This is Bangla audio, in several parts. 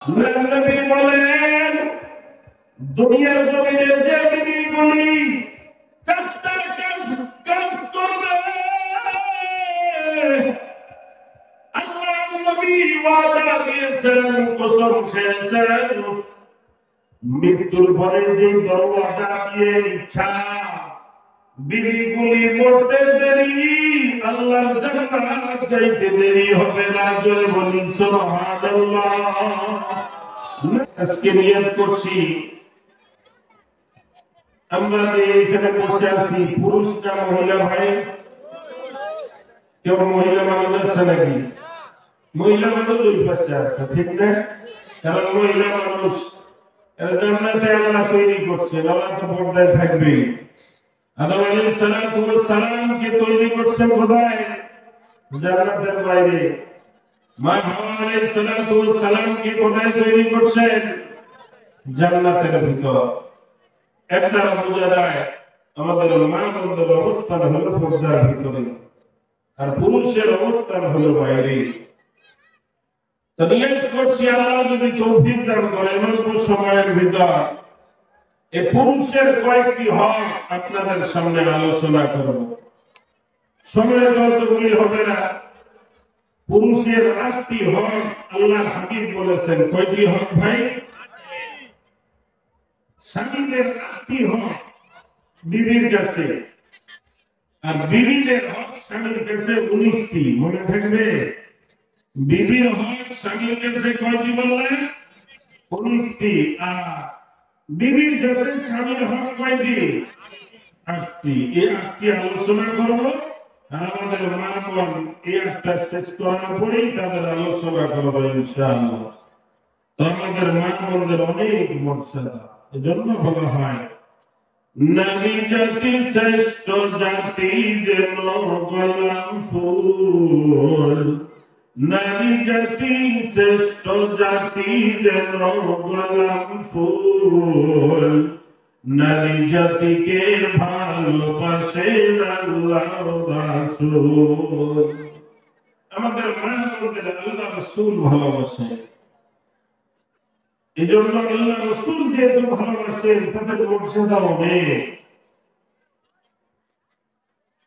নবী বলেন দুনিয়ার জমিনে যে বিবিগুলি চারটা কাজ করবে আল্লাহ নবী ওয়াদা দিয়েছেন, কসম খেয়েছেন, মৃত্যুর পরে যে দরওয়াজা দিয়ে ইচ্ছা বিবিগুলি মরতে দেরি, আল্লাহর জান্নাত যাইতে দেরি হবে না। জোরে বলি সুবহানাল্লাহ। আজকে নিয়ত করছি আমরা এখানে বসে আছি, পুরুষ না মহিলা ভাই? কেউ মহিলা মানুষ আছে নাকি? মহিলা মানুষ ওই পাশে আছে, ঠিক না? কারণ মহিলা মানুষ জান্নাতে আল্লাহ তৈরি করছে, আল্লাহ তো পর্দায় থাকবে। আদম আলাইহিস সালামকে তৈরি করছেন কোথায়? জান্নাতের বাইরে। মা হাওয়া আলাইহিস সালামকে কোথায় তৈরি করছেন? জান্নাতের ভিতর। একটা বোঝা যায় আমাদের মা বোনদের অবস্থান হলো পর্দার ভিতরে, আর পুরুষের অবস্থান হলো বাইরে। তো নিয়ত করছি আল্লাহ যদি তৌফিক দান করেন অল্প সময়ের ভিতর এই পুরুষের কয়েকটি হক আপনাদের সামনে আলোচনা করব। সময় যতগুলি হবে না। পুরুষের 8টি হক আল্লাহ হাবিব বলেছেন। কয়টি হক ভাই? স্বামীদের 8টি হক বিবির কাছে, আর বিবিদের হক স্বামীর কাছে 19টি। মনে থাকবে? বিবির হক স্বামীর কাছে কয়টি বললেন? 19টি। আর বিবির কাছে স্বামীর হক কয়টি? 8টি। এই 8টি আলোচনা করব। আর আমাদের মা বোন এই 8টা শেষ করার পরেই তাদের আলোচনা করবো ইনশাআল্লাহ। তো আমাদের মা বোনদের অনেক মর্যাদা, এজন্য বলা হয় নারী জাতি শ্রেষ্ঠ জাতি যেন গোলাম ফুল। নারী জাতি শ্রেষ্ঠ জাতি যেন গোলাম ফুল। নারী জাতিকে ভালোবাসে আল্লাহর রাসূল। আমাদের মা বোনদের আল্লাহ রাসূল ভালোবাসে, এই জন্য আল্লাহ রাসূল যেহেতু ভালোবাসেন তাদের মর্যাদা অনেক।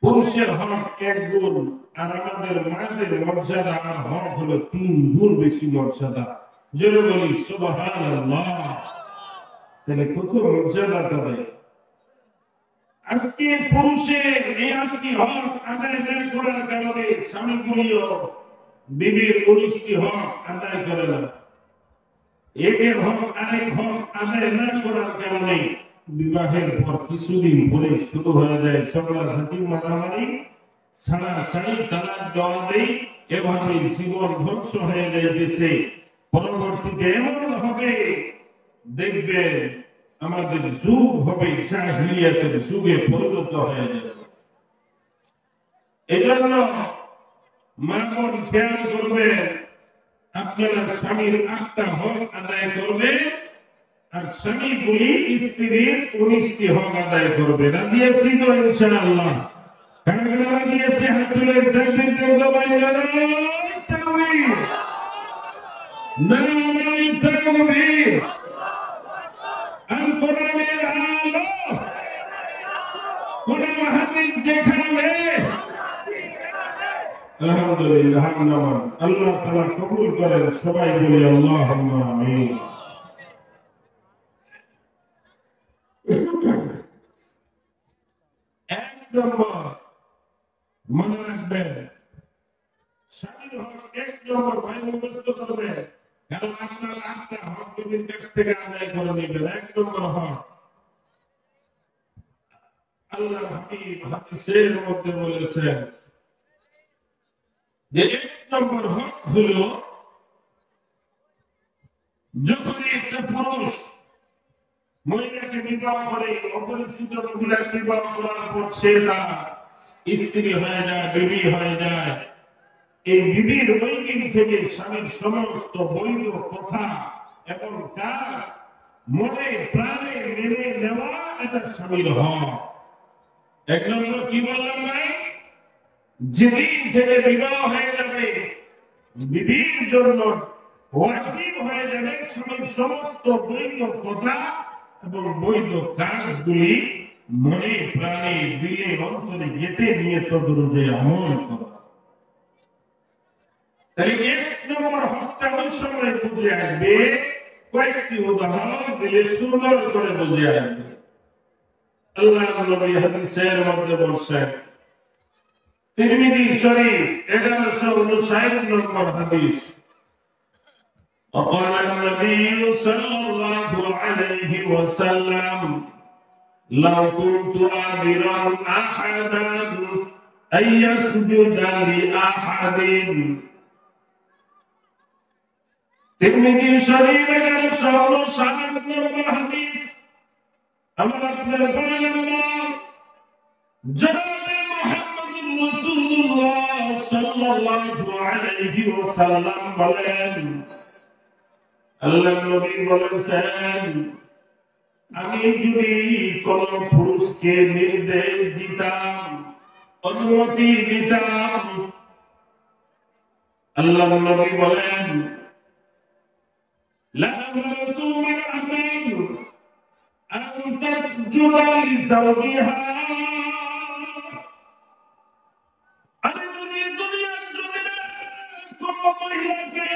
পুরুষের হক 1 গুণ, আর আমাদের মায়েদের মর্যাদা আর হক হলো 3 গুণ বেশি মর্যাদা। জোরে বলি সুবহানাল্লাহ। তাহলে কত মর্যাদা তাদের। আজকে পুরুষের এই 8টি হক আদায় না করার কারণে স্বামীগুলিও বিবির 19টি হক আদায় করে না। একের হক আরেক হক আদায় না করার কারণে বিবাহের পর কিছুদিন পরে শুরু হয়ে যায় ঝগড়াঝাটি, মারামারি, ছাড়াছাড়ি, তালাক দেওয়া দেয়। এভাবে জীবন ধ্বংস হয়ে যাইতেছে। পরবর্তীতে এমন হবে দেখবে আমাদের যুগ হবে জাহিলিয়াতের যুগে পরিণত হয়ে যাবে। এজন্য মা বোন খেয়াল করবে, আপনারা স্বামীর 8টা হক আদায় করবে, আর স্বামীগুলি স্ত্রীর 19টি হক আদায় করবে। রাজি আছি তো ইনশাআল্লাহ? কারা কারা রাজি আছে? হাত তুলে তাকবীর দেওয়া বাইরে তাকবীর, নারায়ে তাকবীর। আল কোরআনের আলো, কোরআন হাদিস যেখানে। আলহামদুলিল্লাহ। আল্লাহ তাআলা কবুল করেন। সবাই বলি আল্লাহুম্মা আমিন। এক নম্বর মনে রাখবেন, স্বামীর হক 1 নম্বর ভাই মুখস্থ করবেন, কারণ আপনার 8টা হক বিবির কাছ থেকে আদায় করে নেবেন। 1 নম্বর হক আল্লাহ হাবিব হাদিসের মধ্যে বলেছেন যে 1 নম্বর হক হলো যখন একটা পুরুষ মহিলাকে বিবাহ করে, অপরিচিত মহিলাকে বিবাহ করার পর সে তার স্ত্রী হয়ে যায়, বিবি হয়ে যায়। এই বিবির ওই দিন থেকে স্বামীর সমস্ত বৈধ কথা এবং কাজ মনে প্রাণে মেনে নেওয়া এটা স্বামীর হক। 1 নম্বর কি বললাম ভাই? যেদিন থেকে বিবাহ হয়ে যাবে বিবির জন্য ওয়াজিব হয়ে যাবে স্বামীর সমস্ত বৈধ কথা এবং বৈধ কাজগুলি মনে প্রাণে দিলে অন্তরে গেঁথে নিয়ে তদনুযায়ী আমল করা। তাহলে ১ নম্বর হকটা ওই সময় বুঝে আসবে, কয়েকটি উদাহরণ দিলে সুন্দর করে বুঝে আসবে। আল্লাহর নবী হাদিসের মধ্যে বলছেন, তিরমিজি শরীফ 1159 নম্বর হাদিস, وقال النبي صلى الله عليه وسلم لو كنت آمرا أحدا أن يسجد لأحد। তিরমিজি শরীফ 1159 নম্বর হাদিস। আমার আপনার পয়গম্বর জনাবে মুহাম্মদুর রাসূলুল্লাহ সাল্লাল্লাহু আলাইহি ওয়াসাল্লাম বলেন, আল্লাহর নবী বলেছেন, আমি যদি কোন পুরুষকে নির্দেশ দিতাম, অনুমতি দিতাম, আল্লাহর নবী বলেন, লা আমারতু মারআতান আন তাসজুদা লিজাওজিহা। আমি যদি দুনিয়ার জমিনে কোন মহিলাকে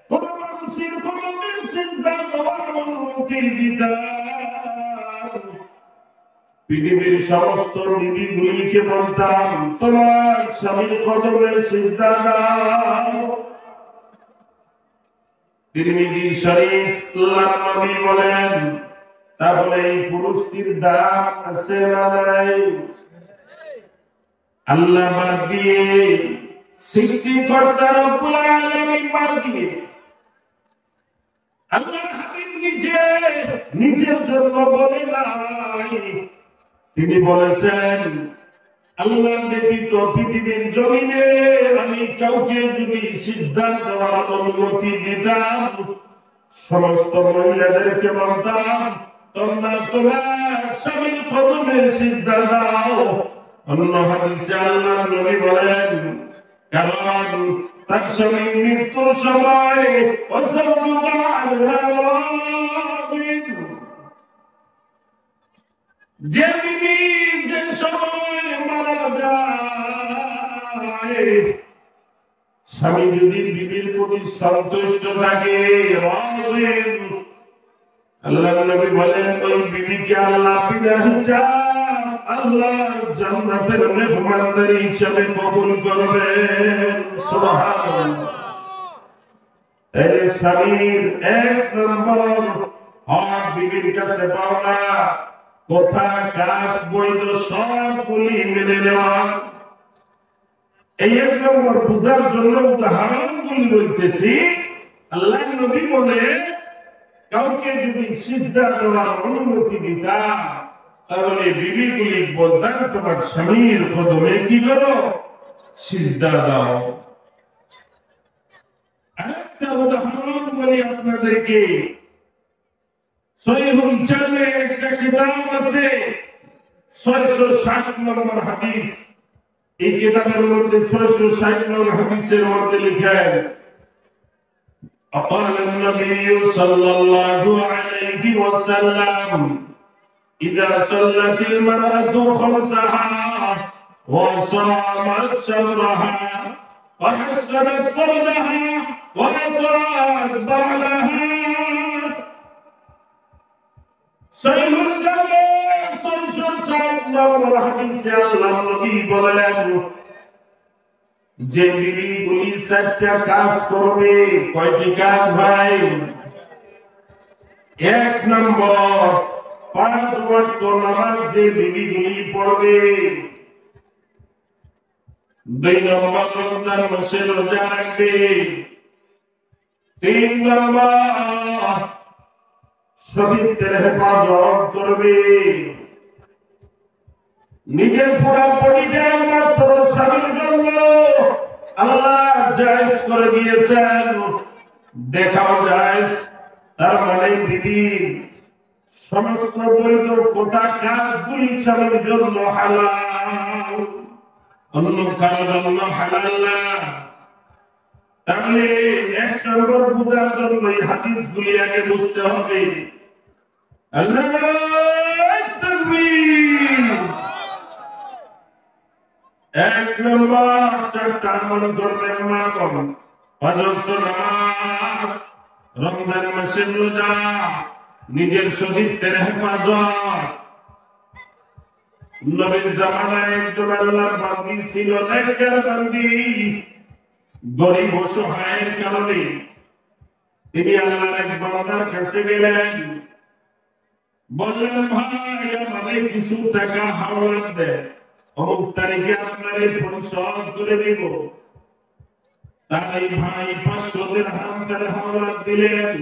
কোন মানুষের কদমে সিজদা দেওয়ার অনুমতি দিতাম, পৃথিবীর সমস্ত বিবিগুলিকে বলতাম তোমার স্বামীর কদমে সিজদা দাও। তিরমিজি শরীফ আল্লাহর নবী বলেন, তাহলে এই পুরুষটির দাম আছে না নাই? আল্লাহ বাদ দিয়ে, সৃষ্টিকর্তা রব্বুল আলামিন বাদ দিয়ে, আল্লাহর হাবিব নিজের জন্য বলে নাই, তিনি বলেছেন আল্লাহ ব্যতীত পৃথিবীর জমিনে আমি কাউকে যদি সিজদা দেওয়ার অনুমতি দিতাম, সমস্ত মহিলাদেরকে বলতাম তোমরা তোমার স্বামীর কদমে সিজদা দাও। অন্য হাদিসে আল্লাহর নবী বলেন, কারণ তার স্বামীর মৃত্যুর সময় যে বিবি যে সময় মারা যায়, স্বামী যদি বিবির প্রতি সন্তুষ্ট থাকে, আল্লাহর নবী বলেন ওই বিবিকে আল্লাহ বিনা হিসাব আল্লাহর জান্নাতের মেহমানদারি হিসেবে কবুল করবেন। সুবহানাল্লাহ। এই স্বামীর ১ নম্বর হক বিবির কাছে পাওনা, কথা কাজ বৈধ সবগুলি মেনে নেওয়া। এই ১ নম্বর বুঝার জন্য উদাহরণগুলি বলতেছি। আল্লাহর নবী বলে কাউকে যদি সিজদা দেওয়ার অনুমতি দিতাম, তাহলে বিবিগুলি বলতাম তোমার স্বামীর কদমে কি করো, সিজদা দাও। আরেকটা উদাহরণ বলি আপনাদেরকে। সহিহুল জামে একটা কিতাব আছে, ৬৬০ নম্বর হাদিস। এই কিতাবের মধ্যে ৬৬০ নম্বর হাদিসের মধ্যে লিখেন, قال النبي صلى الله عليه وسلم إذا صلت المرأة خمسها وصامت شهرها وحسنت فرجها وأطاعت بعلها সহিহুল জামে ৬৬০ নম্বর হাদিসে আল্লাহর নবী বলেন, যে বিবিগুলি ৪টা কাজ করবে। কয়টি কাজ ভাই? ১ নম্বর ৫ ওয়াক্ত নামাজ যে বিবিগুলি পড়বে। ২ নম্বর রমজান মাসে রোজা রাখবে। ৩ নম্বর শরীয়তের হেফাজত করবে। নিজের পুরা বডিটা মাত্র স্বামীর জন্য আল্লাহ জায়েজ করে দিয়েছেন, দেখাও জায়েজ। তার মানে বিবি সমস্ত বৈধ কথা কাজগুলি স্বামীর জন্য হালাল, অন্য কারোর জন্য হালাল না। তাহলে এক নম্বর বুঝার জন্য এই হাদিসগুলি আগে বুঝতে হবে। আল্লাহু তাকবীর। এক নম্বর চারটা আমল করবেন মা বোন, পাঁচ ওয়াক্ত নামাজ, রমজান মাসের রোজা, নিজের শরীরের হেফাজত। নবীর জামানায় একজন আল্লাহর বান্দী ছিল, নেককার বান্দী, গরিব অসহায়ের কারণে তিনি আল্লাহর এক বান্দার কাছে গেলেন, বললেন ভাই আমাকে কিছু টাকা হাওলাত দেন, অমুক তারিখে আপনারে পরিশোধ করে দিব। তাই ভাই 500 দিরহাম তার হাওলাত দিলেন,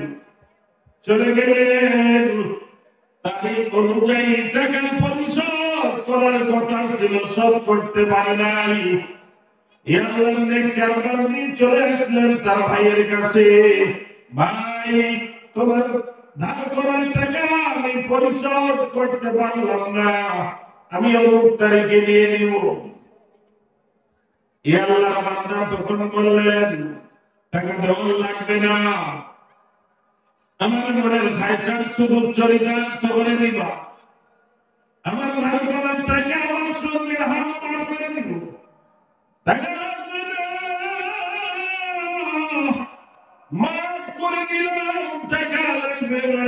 চলে গেলেন। তারিখ অনুযায়ী টাকা পরিশোধ করার কথা ছিল, সব করতে পারে নাই। আল্লাহর নেককার বান্দী চলে আসলেন তার ভাইয়ের কাছে, ভাই তোমার ধার করার টাকা আমি পরিশোধ করতে পারলাম না, আমি অমুক তারিখে দিয়ে দিব। আল্লাহর বান্দা তখন বললেন টাকা দেওয়া লাগবে না, আমার মনের খায়চার শুধু চরিতার্থ করে দিবা, আমার ধার করার টাকা আমার সঙ্গে হাত পার করে দিব, টাকা লাগবে না, মাফ করে দিলাম, টাকা লাগবে না।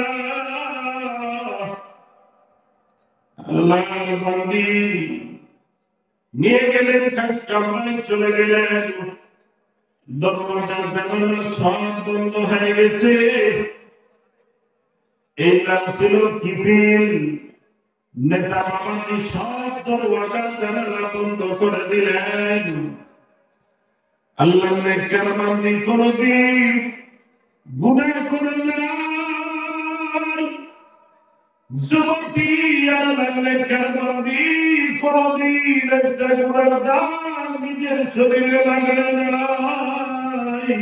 আল্লাহর বান্দী নিয়ে গেলেন, কাজ কামাই চলে গেলেন। দরজা জানালা সব বন্ধ হয়ে গেছে। এই নাম ছিল কিফিল। নেতা বাবাজি সব দরজা জানালা বন্ধ করে দিলেন। আল্লাহর নেককার বান্দী কোনদিন গুনাহ করে নাই। যুবতী আল্লাহর নেককার বান্দী কোনদিন একটা গুনার দাগ নিজের শরীরে লাগায় নাই।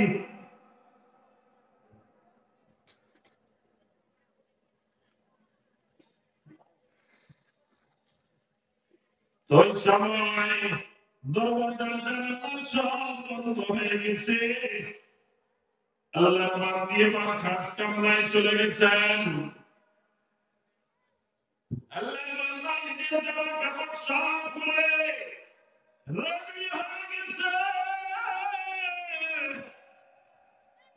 ওই সময় দরজা জানালা সব বন্ধ হয়ে গেছে। আল্লাহর বান্দী এবার খাস কামরায় চলে গেছেন। আল্লাহর বান্দা নিজের জামা কাপড় সব খুলে রেডি হয়ে গেছে।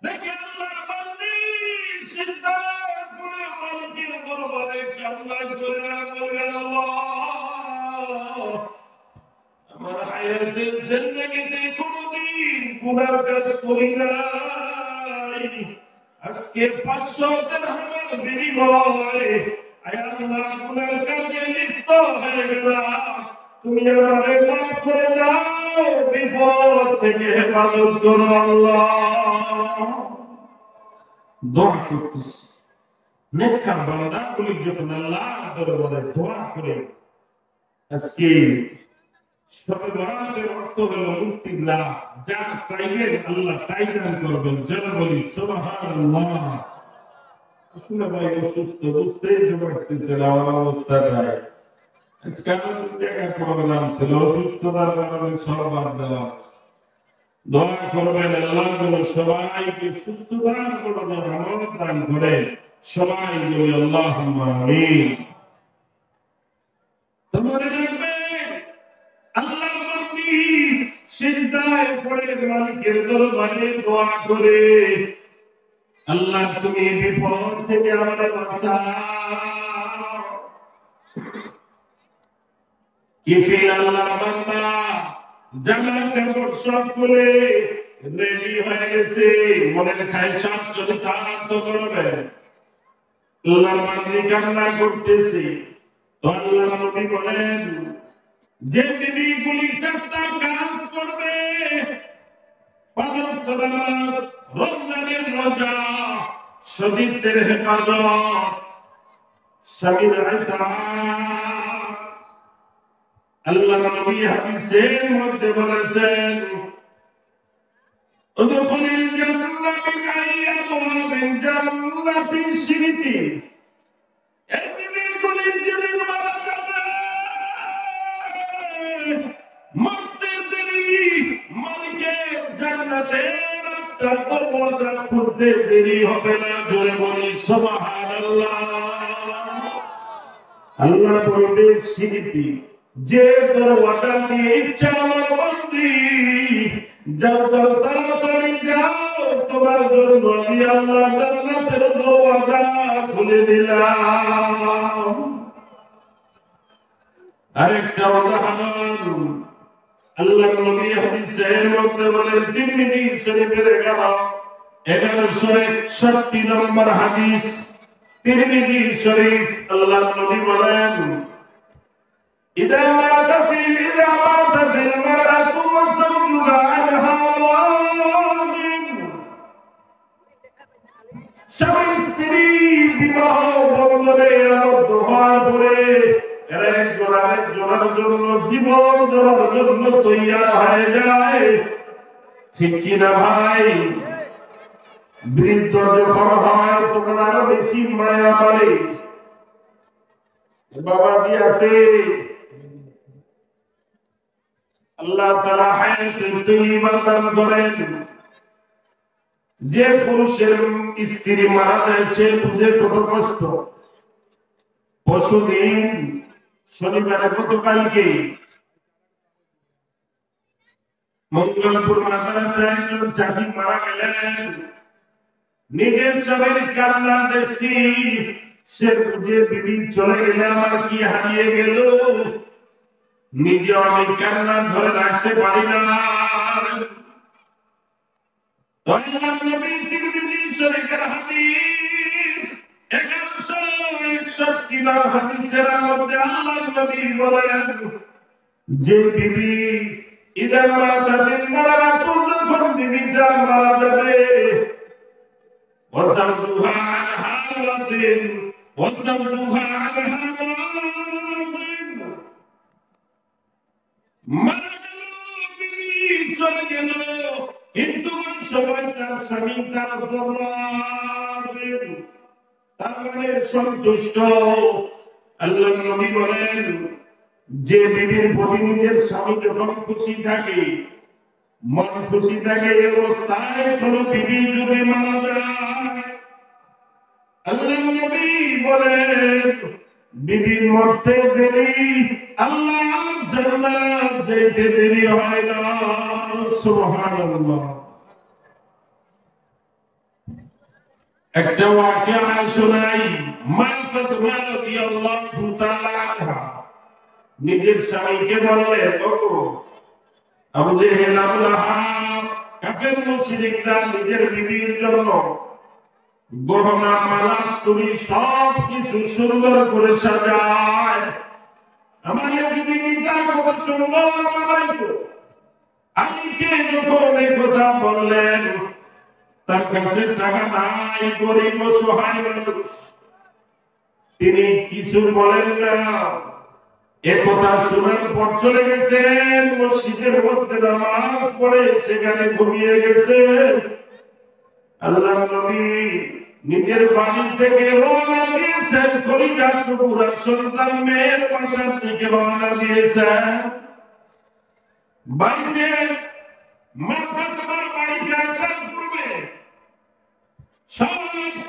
দেখে আল্লাহর বান্দী সিজদায় পড়ে মালিকের দরবারে কান্না করে বলে, আল্লাহ আমার হায়াতের জিন্দেগিতে কোনদিন গুনার কাজ করি নাই। আজকে 500 দিরহামের বিনিময়ে আল্লাহ গুনার কাজে লিপ্ত হয়ে গেলাম, তুমি আমারে মাফ করে দাও, বিপদ থেকে হেফাজত করো আল্লাহ। দোয়া করতেছি নেককার বান্দাগুলি যখন আল্লাহর দরবারে দোয়া করে। আজকে সবে বরাতের অর্থ হলো মুক্তির লাভ, যা চাইবেন আল্লাহ তাই দান করবেন। যারা বলি সুবহানাল্লাহ। আসলে ভাই অসুস্থ, বুঝতেই তো পারতেছেন আমার অবস্থাটাই। আজকে আমাদের জায়গায় প্রোগ্রাম ছিল, অসুস্থতার কারণে সব বাদ দেওয়া আছে। দোয়া করবেন আল্লাহ যেন সবাইকে সুস্থতার কারণে রহমত দান করে। সবাই বলি আল্লাহুম্মা আমিন। তোমাদের রাখবেন আল্লাহর বান্দী সিজদায় পড়ে মালিকের দরবারে দোয়া করে, আল্লাহ তুমি বিপদ থেকে আমাদের বাঁচাও। কিফিল আল্লাহর বান্দা জামা কাপড় সব করে রেডি হয়ে গেছে, মনের খায়সাত চরিতার্থ করবে। আল্লাহর বান্দী কান্না করতেছে। তো আল্লাহর নবী বলেন, যে বিবিগুলি 4টা কাজ করবে, 5 ওয়াক্ত নামাজ, রমজানের রোজা, শরীরের হেফাজত, স্বামীর ইতাআত। আল্লাহর নবী হাদিসের মধ্যে বলেছেন, উদখুলুল জান্নাহ মিন আইয়াবিল জান্নাতি শিরতি। এই বিবিগুলি যেদিন মারা যাবে, মরতে দেরি মালিকের জান্নাতের জান্নাতের দরওয়াজা খুলতে দেরি হবে না। জোরে বলি সুবহানাল্লাহ। আল্লাহ বলবে স্মৃতি, যে দরওয়াজা দিয়ে ইচ্ছা আমার বান্দি, যাও যাও তাড়াতাড়ি যাও, তোমার জন্য আমি আল্লাহ জান্নাতের দরওয়াজা খুলে দিলাম। আরেকটা উদাহরণ আল্লাহ নবী হাদিসের মধ্যে বলেন, তিরমিজি শরীফের 1161 নম্বর হাদিস, তিরমিজি শরীফ। আল্লাহ নবী বলেন, ইদা মাতাতিল মারাতু ওয়া যাওজুহা আনহা রাজিন, স্বামী স্ত্রী বিবাহ বন্ধনে আবদ্ধ হওয়ার পরে একজনের জন্য জীবন দেওয়ার জন্য তৈয়ার হয়ে যায়, ঠিক কিনা ভাই? বৃদ্ধ যখন হয় তখন আরো বেশি মায়া করে। বাবা কি আছে? আল্লাহ তাআলা হায়াতুত তাইয়্যিবা দান করেন। যে পুরুষের স্ত্রী মারা যায় সে বুঝে কত কষ্ট। পরশুদিন শনিবারে গতকালকে মঙ্গলপুর মাদ্রাসায় একজন চাচি মারা গেলেন। নিজের স্বামীর কান্না দেখছি, সে বুঝে বিবি চলে গেলে আমার কি হারিয়ে গেল, নিজে আমি কান্না ধরে রাখতে পারি না। নবী তিরমিজি শরীফের হাদিস 1161 হাদিসের মধ্যে আল্লাহ নবী বলেন, যে বিবি ইদা মাতাতিল মারাতু, যখন বিবিটা মারা যাবে, ওয়া যাওজুহা আনহা রাজিন, ওয়া যাওজুহা আনহা রাজিন, মারা গেল, বিবি চলে গেল, কিন্তু ওই সময় তার স্বামী তার উপর রাজিন, তার মানে সন্তুষ্ট। আল্লাহ নবী বলেন, যে বিবির প্রতি নিজের স্বামী যখন খুশি থাকে, মন খুশি থাকে, এই অবস্থায় কোন বিবি যদি মারা যায়, আল্লাহ নবী বলেন, বিবির মরতে দেরি, আল্লাহ জান্নাত যেতে দেরি হয় না। সুবহানাল্লাহ। একটা ওয়াকিয়া শোনাই। মা ফাতিমা রাদিয়াল্লাহু তাআলা আনহা নিজের স্বামীকে বললেন, ওগো আবু জেহেল, আবু লাহাব, কাফের মুশরিকরা নিজের বিবির জন্য গহনা, মালা, চুড়ি সব কিছু সুন্দর করে সাজায়। আমাকে যদি নিতা খুব সুন্দর বানাইতো, আমি কে যখন এই কথা বললেন, তার কাছে টাকা নাই, গরিব অসহায় মানুষ, তিনি কিছু বলেন না। একথা শোনার পর চলে গেছেন মসজিদের মধ্যে নামাজ পড়ে, সেখানে ঘুমিয়ে গেছে। আল্লাহ নবী নিজের বাড়ি থেকে রওনা দিয়েছেন, কলিজার টুকরা সন্তান মেয়ের বাসার দিকে রওনা দিয়েছেন। বাড়িতে মাথা তোমার বাড়িতে আসার পূর্বে সব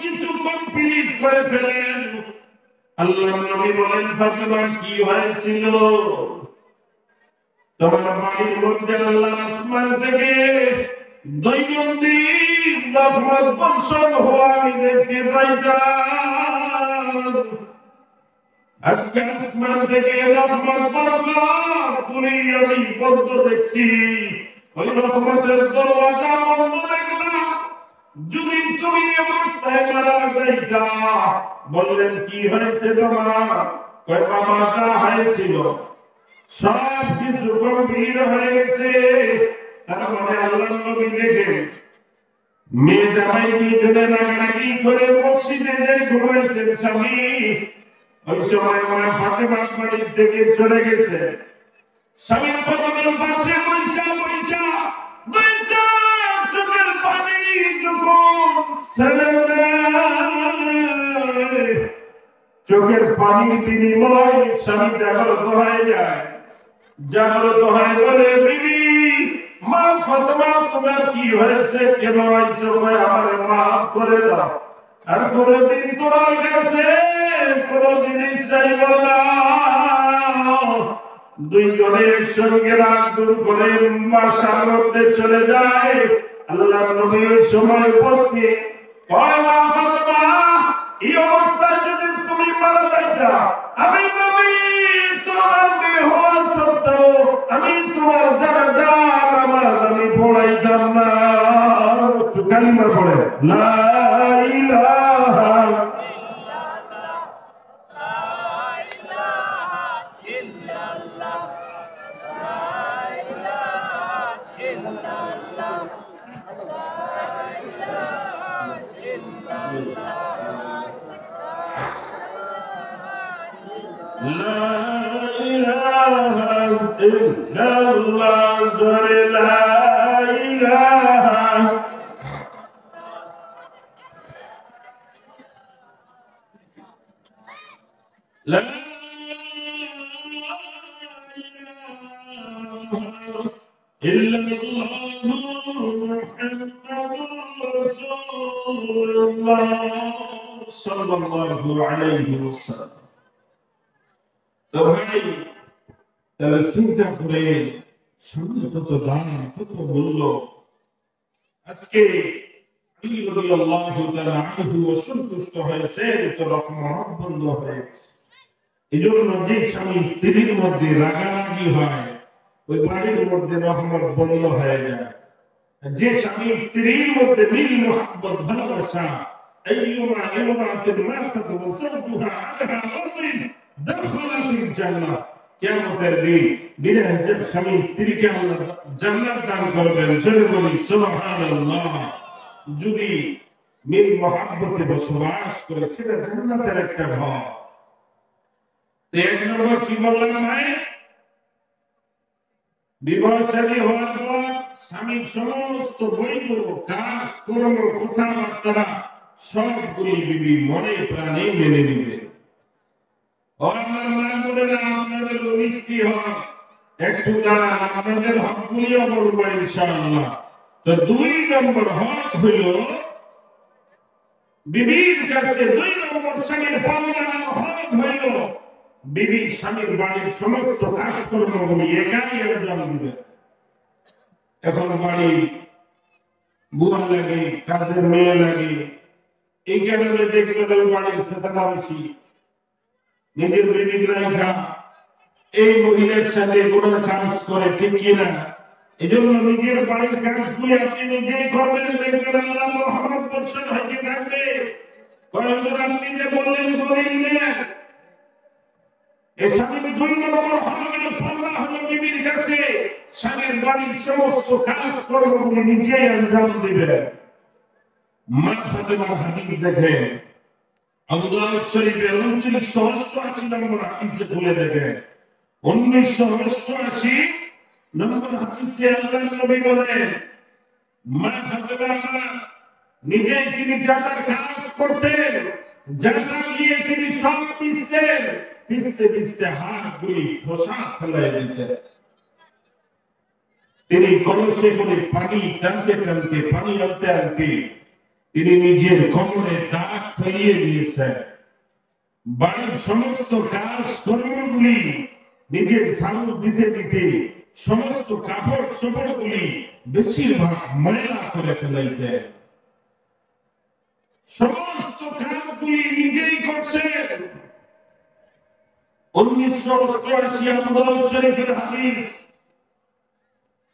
কিছু কমপ্লিট করে ফেলেন। আল্লাহ নবী বলেন, ফাতিমা কি হয়েছিল? তোমার বাড়ির মধ্যে আল্লাহ আসমান থেকে দৈনন্দিন রহমত বর্ষণ হওয়া আমি দেখতে পাইতাম। আজকে আসমান থেকে রহমত বরকত পুরি আমি বন্ধ দেখছি। ওই রহমতের দরওয়াজা বন্ধ দেখলাম। যদি তুমি অবস্থায় মারা যাইতা, বললেন কি হয়েছে তোমার? কয় বাবা যা হয়েছিল সব কিছু গম্ভীর হয়ে গেছে। তার মানে আল্লাহ নবী দেখে মেয়ে জামাই দুইজনে রাগারাগি করে মসজিদে যে ঘুমাইছেন স্বামী, ওই সময় মনে ফাতেমা বাড়ির থেকে চলে গেছে। স্বামী ফাতেমার পাশে বইসা বইসা দুইটা চোখের পানি যখন ছেড়ে দেয়, চোখের পানির বিনিময় স্বামী জাগ্রত হয়ে যায়। জাগ্রত হয়ে বলে, বিবি মা ফাতেমা তোমার কি হয়েছে, কেন আইছো? আমারে মাফ করে দাও। আর কোনদিন তোমার কাছে কোনদিনই চাইব না। দুইজনে একসঙ্গে রাত দূর করে বাসার মধ্যে চলে যায়। আল্লাহর নবীর সময় উপস্থিত। কয় মা ফাতেমা, এই অবস্থায় যদি তুমি মারা যাইতা, আমি নবী তোমার মেয়ে হওয়া সত্ত্বেও আমি তোমার জানাজা নামাজ আমি পড়াইতাম না। একটু কালিমা পড়ে লা ইলাহা illallah zore la ilaha la illallah muhammadur rasulullah sallallahu alaihi wasallam। তো ভাই, তাহলে চিন্তা করে সময় কত দাম, কত মূল্য। আজকে আলী রাদিয়াল্লাহু তাআলা আনহু অসন্তুষ্ট হয়েছে, তো রহমত বন্ধ হয়ে গেছে। এজন্য যে স্বামী স্ত্রীর মধ্যে রাগারাগি হয়, ওই বাড়ির মধ্যে রহমত বন্ধ হয়ে যায়। যে স্বামী স্ত্রীর মধ্যে মিল মুহাব্বত ভালোবাসা, আইয়ুমা ইমরাতিন মাতাত ওয়া যাওজুহা আলাহা আমরিন দাখালাতিল জান্নাহ। কিয়ামতের দিন বিনা হিসাব স্বামী স্ত্রীকে আল্লাহ জান্নাত দান করবেন। জোরে বলি সুবহানাল্লাহ। যদি মিল মুহাব্বতে বসবাস করে, সেটা জান্নাতের একটা ঘর। তো এক নম্বর কি বললাম ভাই? বিবাহ শাদী হওয়ার পর স্বামীর সমস্ত বৈধ কাজ কর্ম কথাবার্তা সবগুলি বিবি মনে প্রাণে মেনে নিবে। আপনাদের মিষ্টি হক একটু দ্বারা আপনাদের হকগুলিও বলবো ইনশাআল্লাহ। তো 2 নম্বর হক হইল বিবির কাছে, 2 নম্বর স্বামীর পাওনা হক হইল বিবি স্বামীর বাড়ির সমস্ত কাজকর্মগুলি একাই আঞ্জাম দিবে। এখন বাড়ি বুয়া লাগে, কাজের মেয়ে লাগে, এই কারণে দেখবেন বাড়ির চেতনা বেশি। নিজের বিবির রাইখা এই মহিলার সাথে কোনো কাজ করে, ঠিক কিনা? এই জন্য নিজের বাড়ির কাজগুলি আপনি নিজেই করবেন, দেখবেন আল্লাহ রহমত বর্ষণ হইতে থাকবে। আপনি যে বললেন করেন না, স্বামীর 2 নম্বর হলো পাওনা হলো বিবির কাছে স্বামীর বাড়ির সমস্ত কাজ কর্মগুলি নিজেই আঞ্জাম দিবেন। মা ফাতেমার হাদিস দেখেন, আবু দাউদ শরীফের 1988 নম্বর হাদিসে খুলে দেখেন। 1988 নম্বর হাদিসে আল্লাহর নবী বলেন, মা ফাতেমা নিজেই তিনি যাতার কাজ করতেন, যাতা দিয়ে তিনি সব পিছতেন, পিছতে পিছতে হাতগুলি ফোসা ফেলাই দিতেন। তিনি কলসে করে পানি টানতে টানতে, পানি আনতে আনতে তিনি নিজের কোমরে দাগ ফেলিয়ে দিয়েছেন। বাড়ির সমস্ত কাজ কর্মগুলি নিজের ঝাড়ু দিতে দিতে সমস্ত কাপড় চোপড়গুলি বেশিরভাগ ময়লা করে ফেলাইতেন। সমস্ত কাজগুলি নিজেই করছেন। 1988 আবু দাউদ শরীফের হাদিস।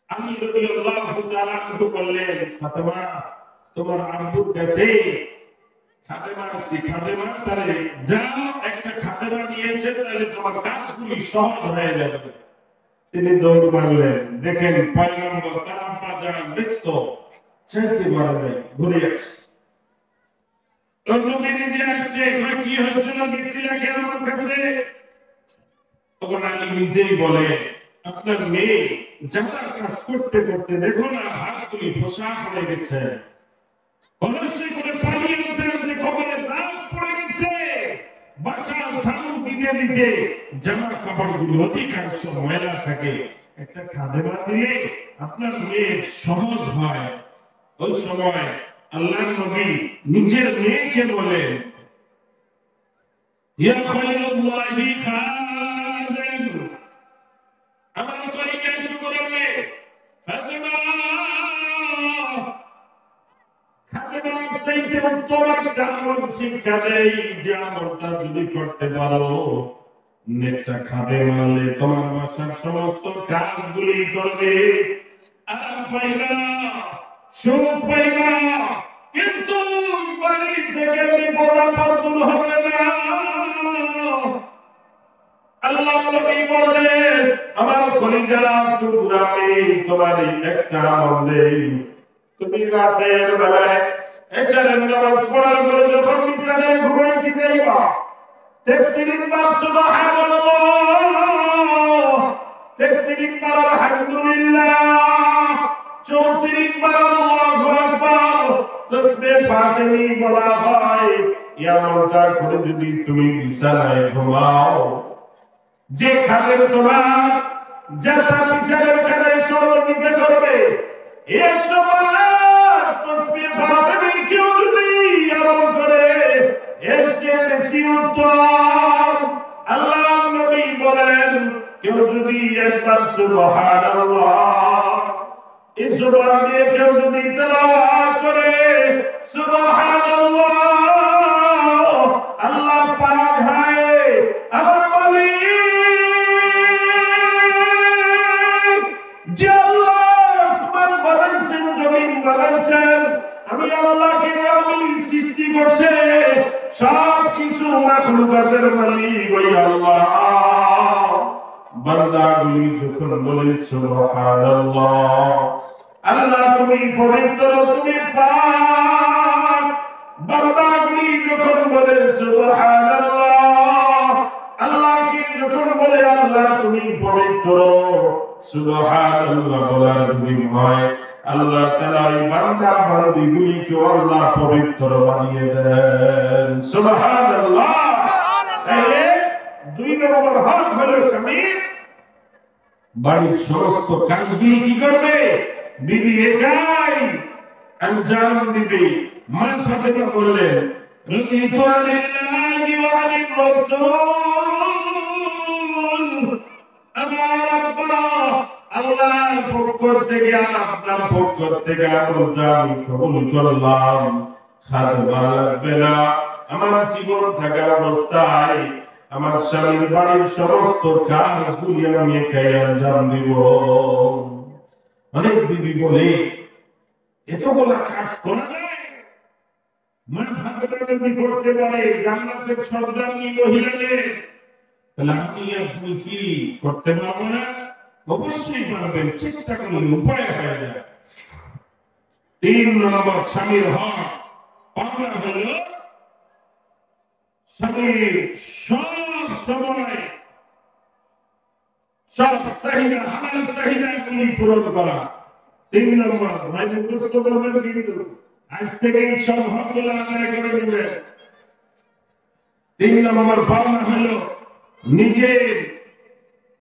আলী রাদিয়াল্লাহু তাআলা আনহু বললেন, ফাতেমা তোমার আব্বুর কাছে খাদেমা আছে, খাদেমা তারে যাও একটা খাদেমা নিয়েছে, তাহলে তোমার কাজগুলি সহজ হয়ে যাবে। তিনি দৌড় মারলেন। দেখেন পয়গম্বর তার আব্বা যান ব্যস্ত, চাইতে পারবে, ঘুরে আসছে। কি হয়েছিল গেছিলা কেন আমার কাছে? তখন আলী নিজেই বলে, আপনার মেয়ে যাতার কাজ করতে করতে দেখো না হাতগুলি ফোসা পড়ে গেছে, কলসে করে পানি আনতে আনতে কবরে দাগ পড়ে গেছে, বাসা ঝাড়ু দিতে দিতে জামার কাপড়গুলি অধিকাংশ ময়লা থাকে। একটা খাদেমা দিলে আপনার মেয়ে সহজ হয়। ওই সময় আল্লাহর নবী নিজের মেয়েকে বলেন, ইয়া খায়রুল্লাহি খাদেম, আমার কলিজার টুকরা মেয়ে ফাতিমা, খাদেমার চাইতে উত্তম একটা আমল শিক্ষা দেই, যে আমলটা যদি করতে পারো নেকটা খাদেমা হলে তোমার বাসার সমস্ত কাজগুলি করবে, আরাম পাইবা, সুখ পাইবা, কিন্তু বাড়ি থেকে বিপদ আপদ দূর হবে না। আল্লাহ নবী বলেন, আমার কলিজার টুকরা মেয়ে, তোমার একটা আমল দেই, তুমি রাতের বেলায় এশারের নামাজ পড়ার পরে যখন বিছানায় ঘুমাইতে যাইবা, 33 বার সুবহানাল্লাহ, 33 বার আলহামদুলিল্লাহ, 34 বার আল্লাহু আকবার তাসবিহ ফাতিমি বলা হয়। এমনটা করে যদি তুমি বিছানায় ঘুমাও, যে খাদের তোমার যাতা বিছানার খানায় সহযোগিতা করবে, 100 বার তাসবিহ ফাতিমি কেউ যদি আমল করে, এর চেয়ে বেশি উত্তম। আল্লাহ নবী বলেন, কেউ যদি একবার সুবহানাল্লাহ এই জবান দিয়ে কেউ যদি তেলাওয়াত করে সুবহানাল্লাহ, আল্লাহ পাক হয় আমার মালিক, যে আল্লাহ আসমান বানাইছেন, জমিন বানাইছেন, আমি আল্লাহকে আমি সৃষ্টি করছে, সব কিছু মাখলুকাতের মালিক ওই আল্লাহ। বান্দাগুলি যখন বলে সুবহানাল্লাহ, আল্লাহ তুমি পবিত্র, তুমি পাক, বান্দাগুলি যখন বলে সুবহানাল্লাহ, আল্লাহ কি যখন বলে আল্লাহ তুমি পবিত্র, সুবহানাল্লাহ বলার বিনিময়ে আল্লাহ তাআলা এই বান্দা বান্দীগুলিকে আল্লাহ পবিত্র বানিয়ে দেন। সুবহানাল্লাহ। তাহলে 2 নম্বর হক হলো স্বামী বাড়ির সমস্ত কাজগুলি কি করবে, বিবি একাই আঞ্জাম দিবে। মা ফাতেমা বললেন, রাদিতু লিল্লাহি ওয়া লির রাসূল, আমার আব্বা আল্লাহর পক্ষ থেকে আপনার পক্ষ থেকে আমলটা আমি কবুল করলাম। খাদেমা লাগবে না, আমার জীবন থাকা অবস্থায় আমার স্বামীর বাড়ির সমস্ত কাজগুলি আমি একাই আঞ্জাম দিব। অনেক বিবি বলে, এতগুলা কাজ করা যায়? মা ফাতেমা যদি করতে পারে জান্নাতের সর্দারনি মহিলাদের, তাহলে আমি আপনি কি করতে পারবো না? অবশ্যই পারবেন, চেষ্টা করলে উপায় হয়ে যায়। 3 নম্বর স্বামীর হক পাওনা হলো স্বামীর সব সময় সব চাহিদা, হালাল চাহিদাগুলি পূরণ করা। 3 নম্বর, ভাই মুখস্থ করবেন কিন্তু আজ থেকে সব হকগুলো আদায় করে নেবেন। 3 নম্বর পাওনা হলো নিজের